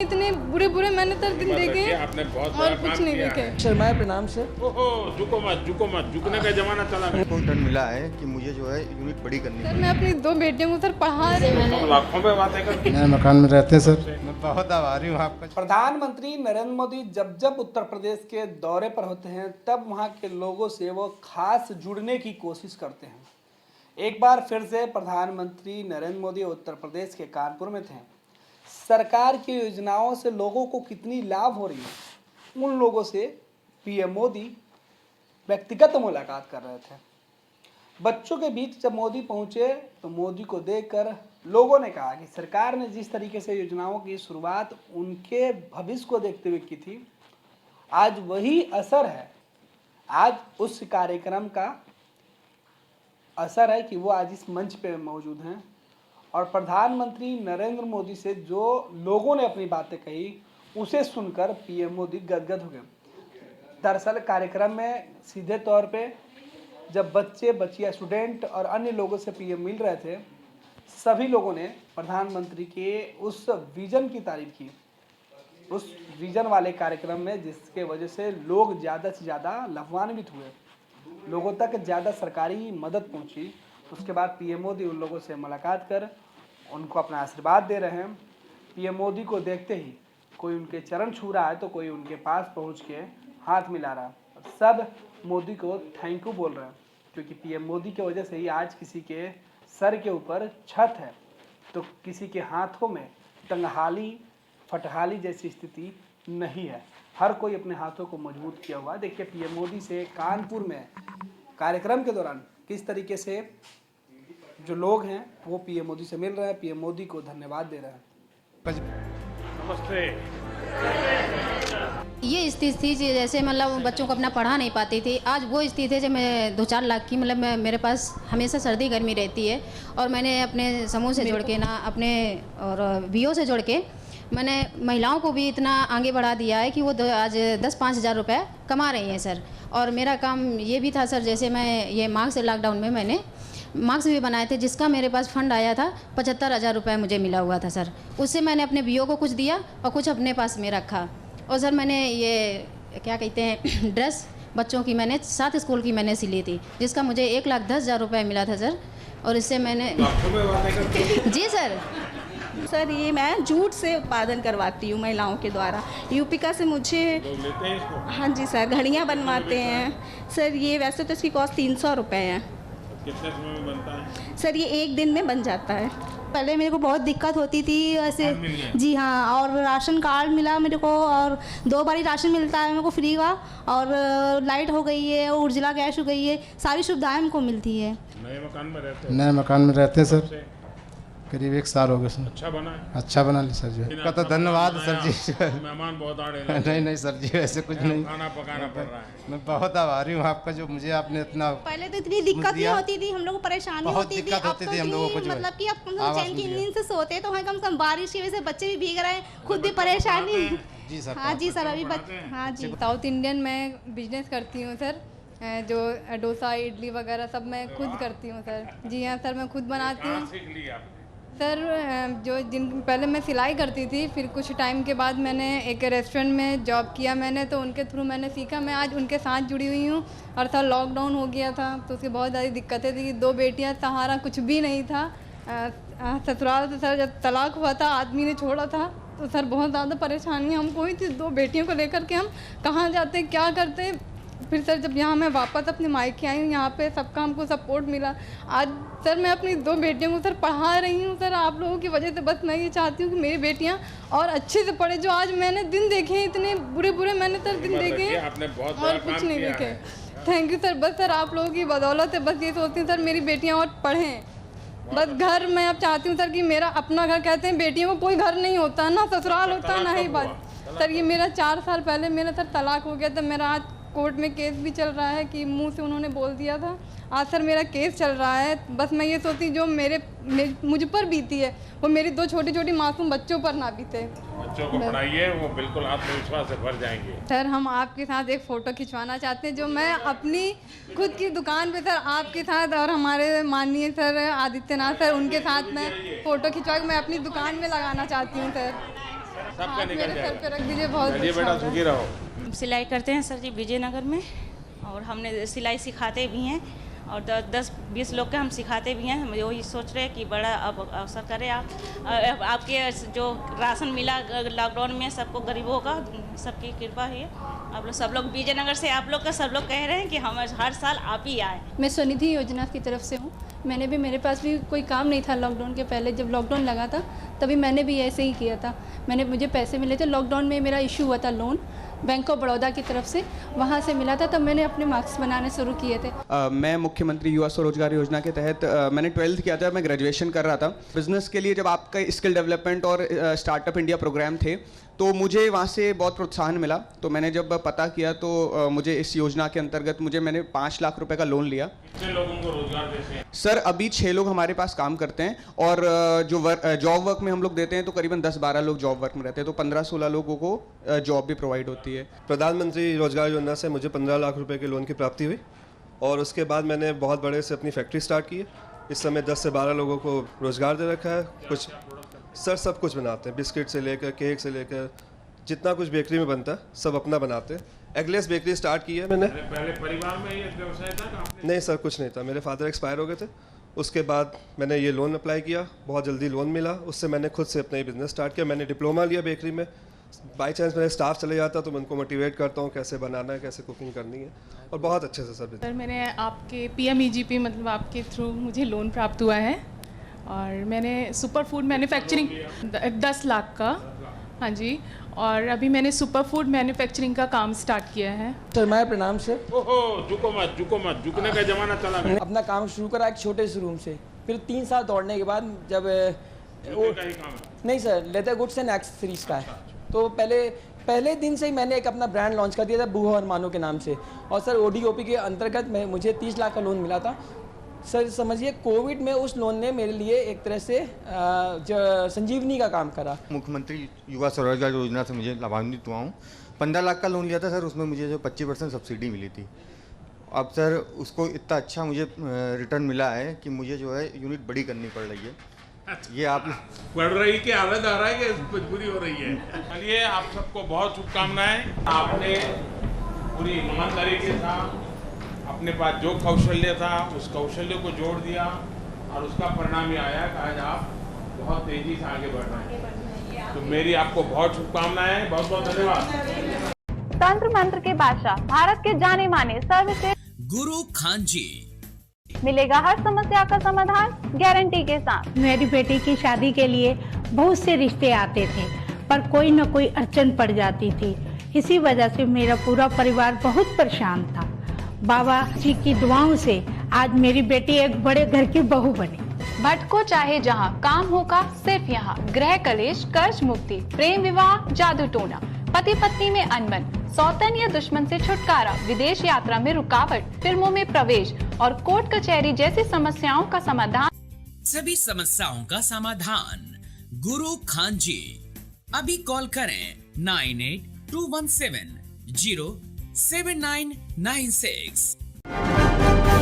इतने बुरे बुरे मैंने तो दिन देखे आपने बहुत और कुछ नहीं देखे। शर्मा प्रणाम से ओहो झुको मत झुकने का जमाना चला गया। को टर्न मिला है कि मुझे जो है यूनिट बड़ी करनी सर मैं अपनी 2 बेटियों को सर पढ़ा रही हूँ। लाखों पे बातें करते नए मकान में रहते हैं सर। मैं बहुत आभारी हूँ आपका। प्रधानमंत्री नरेंद्र मोदी जब उत्तर प्रदेश के दौरे पर होते हैं तब वहाँ के लोगों से वो खास जुड़ने की कोशिश करते हैं। एक बार फिर से प्रधानमंत्री नरेंद्र मोदी उत्तर प्रदेश के कानपुर में थे। सरकार की योजनाओं से लोगों को कितनी लाभ हो रही है, उन लोगों से पीएम मोदी व्यक्तिगत मुलाकात कर रहे थे। बच्चों के बीच जब मोदी पहुंचे तो मोदी को देखकर लोगों ने कहा कि सरकार ने जिस तरीके से योजनाओं की शुरुआत उनके भविष्य को देखते हुए की थी, आज वही असर है। आज उस कार्यक्रम का असर है कि वो आज इस मंच पे मौजूद हैं और प्रधानमंत्री नरेंद्र मोदी से जो लोगों ने अपनी बातें कही उसे सुनकर पीएम मोदी गदगद हो गए। दरअसल कार्यक्रम में सीधे तौर पे जब बच्चे बच्चियाँ स्टूडेंट और अन्य लोगों से पीएम मिल रहे थे, सभी लोगों ने प्रधानमंत्री के उस विजन की तारीफ की, उस विजन वाले कार्यक्रम में जिसके वजह से लोग ज़्यादा से ज़्यादा लाभान्वित हुए, लोगों तक ज़्यादा सरकारी मदद पहुंची। उसके बाद पीएम मोदी उन लोगों से मुलाकात कर उनको अपना आशीर्वाद दे रहे हैं। पीएम मोदी को देखते ही कोई उनके चरण छू रहा है तो कोई उनके पास पहुंच के हाथ मिला रहा है। सब मोदी को थैंक यू बोल रहे हैं क्योंकि पीएम मोदी की वजह से ही आज किसी के सर के ऊपर छत है तो किसी के हाथों में टंगहाली फटहाली जैसी स्थिति नहीं है। हर कोई अपने हाथों को मजबूत किया हुआ है। देखिए पीएम मोदी से कानपुर में कार्यक्रम के दौरान किस तरीके से जो लोग हैं वो पीएम मोदी से मिल रहे हैं, पीएम मोदी को धन्यवाद दे रहे हैं। नमस्ते। ये स्थिति थी जैसे मतलब बच्चों को अपना पढ़ा नहीं पाती थी। आज वो स्थिति है जब मैं 2-4 लाख की मतलब मेरे पास हमेशा सर्दी गर्मी रहती है और मैंने अपने समूह से जोड़ के ना अपने और बीओ से जोड़ के मैंने महिलाओं को भी इतना आगे बढ़ा दिया है कि वो आज 10-5 हज़ार रुपये कमा रही हैं सर। और मेरा काम ये भी था सर, जैसे मैं ये मार्क्स लॉकडाउन में मैंने मार्क्स भी बनाए थे जिसका मेरे पास फंड आया था 75,000 रुपये मुझे मिला हुआ था सर। उससे मैंने अपने बीओ को कुछ दिया और कुछ अपने पास में रखा। और सर मैंने ये क्या कहते हैं ड्रेस बच्चों की मैंने 7 स्कूल की मैंने सिली थी जिसका मुझे 1,10,000 रुपये मिला था सर। और इससे मैंने जी सर ये मैं जूट से उत्पादन करवाती हूँ महिलाओं के द्वारा। यूपिका से मुझे हाँ जी सर घड़ियाँ बनवाते हैं सर। ये वैसे तो इसकी कॉस्ट 300 रुपये है। कितने समय में बनता है? सर ये 1 दिन में बन जाता है। पहले मेरे को बहुत दिक्कत होती थी ऐसे जी हाँ, और राशन कार्ड मिला मेरे को और 2 बारी राशन मिलता है मेरे को फ्री का, और लाइट हो गई है, उज्ज्वला गैस हो गई है, सारी सुविधाएं हमको मिलती है। नए मकान में रहते हैं? नए मकान में रहते हैं सर। करीब 1 साल हो गए सर। अच्छा बना है? अच्छा बना ली सर जी। आपका तो धन्यवाद सर जी। मेहमान बहुत आड़े नहीं सर जी ऐसे कुछ नहीं, खाना पकाना पड़ रहा है। मैं बहुत आभारी हूँ आपका जो मुझे आपने इतना। पहले तो इतनी दिक्कत नहीं होती थी, हम लोग को परेशानी बहुत होती थी। दिक्कत होती थी हम लोगों को जो मतलब कि अब हम चैन की नींद से सोते तो कम से कम बारिश की वजह से बच्चे भी भीग रहे हैं, खुद भी परेशानी। जी सर। हाँ जी सर अभी हाँ जी। साउथ इंडियन मैं बिजनेस करती हूँ सर, जो डोसा इडली वगैरह सब मैं खुद करती हूँ सर। जी हाँ सर मैं खुद बनाती हूँ सर। जो जिन पहले मैं सिलाई करती थी, फिर कुछ टाइम के बाद मैंने एक रेस्टोरेंट में जॉब किया मैंने, तो उनके थ्रू मैंने सीखा। मैं आज उनके साथ जुड़ी हुई हूँ। और सर लॉकडाउन हो गया था तो उसकी बहुत ज़्यादा दिक्कतें थी। 2 बेटियाँ, सहारा कुछ भी नहीं था। ससुराल से सर जब तलाक हुआ था, आदमी ने छोड़ा था, तो सर बहुत ज़्यादा परेशानी हमको हुई थी। 2 बेटियों को लेकर के हम कहाँ जाते क्या करते। फिर सर जब यहाँ मैं वापस अपने मायके आई हूँ, यहाँ पे सबका हमको सपोर्ट मिला। आज सर मैं अपनी 2 बेटियों को सर पढ़ा रही हूँ सर। आप लोगों की वजह से बस मैं ये चाहती हूँ कि मेरी बेटियाँ और अच्छे से पढ़े। जो आज मैंने दिन देखे इतने बुरे बुरे मैंने सर दिन देखे और कुछ नहीं देखे। Thank you sir. बस सर आप लोगों की बदौलत है। बस ये सोचती हूँ सर मेरी बेटियाँ और पढ़ें। बस घर मैं अब चाहती हूँ सर कि मेरा अपना घर, कहते हैं बेटियों को कोई घर नहीं होता, ना ससुराल होता ना ही बात। सर ये मेरा 4 साल पहले मेरा सर तलाक हो गया था। मेरा आज कोर्ट में केस भी चल रहा है कि मुंह से उन्होंने बोल दिया था। आज सर मेरा केस चल रहा है। बस मैं ये सोचती जो मुझ पर बीती है वो मेरी 2 छोटी छोटी मासूम बच्चों पर ना बीते। बच्चों को पढ़ाइए, वो बिल्कुल आत्मविश्वास से भर जाएंगे। सर हम आपके साथ एक फ़ोटो खिंचवाना चाहते हैं, जो मैं अपनी खुद की दुकान पे सर आपके साथ और हमारे माननीय सर आदित्यनाथ सर उनके साथ मैं फ़ोटो खिंचवा के मैं अपनी दुकान में लगाना चाहती हूँ सर। सबका निकल मेरे सर जाएगा। पे रख दीजिए, बहुत चलिए अच्छा बेटा, होगा। सुखी रहो। सिलाई करते हैं सर जी विजयनगर में, और हमने सिलाई सिखाते भी हैं, और 10-20 लोग के हम सिखाते भी हैं। हम वही सोच रहे हैं कि बड़ा अब अवसर करें आप। आपके जो राशन मिला लॉकडाउन में सबको, गरीबों का, सबकी कृपा है। आप लोग सब लोग विजयनगर से, आप लोग का सब लोग कह रहे हैं कि हम हर साल आप ही आए। मैं स्वनिधि योजना की तरफ से हूँ। मेरे पास भी कोई काम नहीं था लॉकडाउन के पहले, जब लॉकडाउन लगा था तभी मैंने भी ऐसे ही किया था। मुझे पैसे मिले थे लॉकडाउन में, मेरा इशू हुआ था लोन बैंक ऑफ बड़ौदा की तरफ से, वहाँ से मिला था, तब मैंने अपने मार्क्स बनाने शुरू किए थे। मैं मुख्यमंत्री युवा स्वरोजगार योजना के तहत मैंने 12th किया था, मैं ग्रेजुएशन कर रहा था। बिज़नेस के लिए जब आपका स्किल डेवलपमेंट और स्टार्टअप इंडिया प्रोग्राम थे तो मुझे वहाँ से बहुत प्रोत्साहन मिला। तो मैंने जब पता किया तो मुझे इस योजना के अंतर्गत मैंने 5 लाख रुपए का लोन लिया। कितने लोगों को रोजगार देते हैं? सर अभी 6 लोग हमारे पास काम करते हैं, और जो जॉब वर्क में हम लोग देते हैं तो करीबन 10-12 लोग जॉब वर्क में रहते हैं, तो 15-16 लोगों को जॉब भी प्रोवाइड होती है। प्रधानमंत्री रोजगार योजना से मुझे 15 लाख रुपए के लोन की प्राप्ति हुई, और उसके बाद मैंने बहुत बड़े से अपनी फैक्ट्री स्टार्ट की है। इस समय 10 से 12 लोगों को रोजगार दे रखा है। कुछ सर सब कुछ बनाते हैं, बिस्किट से लेकर केक से लेकर जितना कुछ बेकरी में बनता है सब अपना बनाते हैं। एगलेस बेकरी स्टार्ट की है मैंने। पहले परिवार में ये व्यवसाय था कि आपने? नहीं सर, कुछ नहीं था। मेरे फादर एक्सपायर हो गए थे, उसके बाद मैंने ये लोन अप्लाई किया, बहुत जल्दी लोन मिला, उससे मैंने खुद से अपना ही बिज़नेस स्टार्ट किया। मैंने डिप्लोमा लिया बेकरी में। बाई चांस मेरे स्टाफ चले जाता तो मैं उनको मोटिवेट करता हूँ कैसे बनाना है, कैसे कुकिंग करनी है, और बहुत अच्छे से सब। सर मैंने आपके PMEGP मतलब आपके थ्रू मुझे लोन प्राप्त हुआ है, और मैंने सुपर फूड मैन्युफैक्चरिंग 10 लाख का, हाँ जी, और अभी मैंने सुपर फूड मैन्युफैक्चरिंग का काम स्टार्ट किया है। सर मैं प्रणाम से। ओहो, झुको मत, झुकने का जमाना चला गया। अपना काम शुरू करा एक छोटे से रूम से, फिर 3 साल दौड़ने के बाद जब का ही काम है? नहीं sir, leather goods and accessories का है। तो पहले दिन से ही मैंने एक अपना ब्रांड लॉन्च कर दिया था बूहा और मानो के नाम से, और सर ODOP के अंतर्गत मुझे 30 लाख का लोन मिला था। सर समझिए कोविड में उस लोन ने मेरे लिए एक तरह से संजीवनी का काम करा। मुख्यमंत्री युवा स्वरोजगार योजना से मुझे लाभान्वित हुआ हूँ। 15 लाख का लोन लिया था सर, उसमें मुझे जो 25% सब्सिडी मिली थी। अब सर उसको इतना अच्छा मुझे रिटर्न मिला है कि मुझे जो है यूनिट बड़ी करनी पड़ रही है। ये आप बढ़ रही कि आदत आ रहा है कि मजबूरी हो रही है? चलिए, आप सबको बहुत शुभकामनाएं। आपने पूरी ईमानदारी के साथ अपने पास जो कौशल्य था उस कौशल्य को जोड़ दिया, और उसका परिणाम ये आया कि आज आप बहुत तेजी से आगे बढ़ रहे हैं। तो मेरी आपको बहुत शुभकामनाएं, बहुत बहुत धन्यवाद। तंत्र मंत्र के बादशाह, भारत के जाने माने सर्वश्रेष्ठ गुरु खान जी, मिलेगा हर समस्या का समाधान गारंटी के साथ। मेरी बेटी की शादी के लिए बहुत से रिश्ते आते थे, पर कोई न कोई अड़चन पड़ जाती थी। इसी वजह से मेरा पूरा परिवार बहुत परेशान था। बाबा जी की दुआओं से आज मेरी बेटी एक बड़े घर की बहू बनी। भटको चाहे जहां, काम होगा सिर्फ यहाँ। गृह कलेश, कर्ज मुक्ति, प्रेम विवाह, जादू टोना, पति पत्नी में अनबन, सौतन या दुश्मन से छुटकारा, विदेश यात्रा में रुकावट, फिल्मों में प्रवेश और कोर्ट कचहरी जैसी समस्याओं का समाधान। सभी समस्याओं का समाधान गुरु खान जी। अभी कॉल करें 9821707996।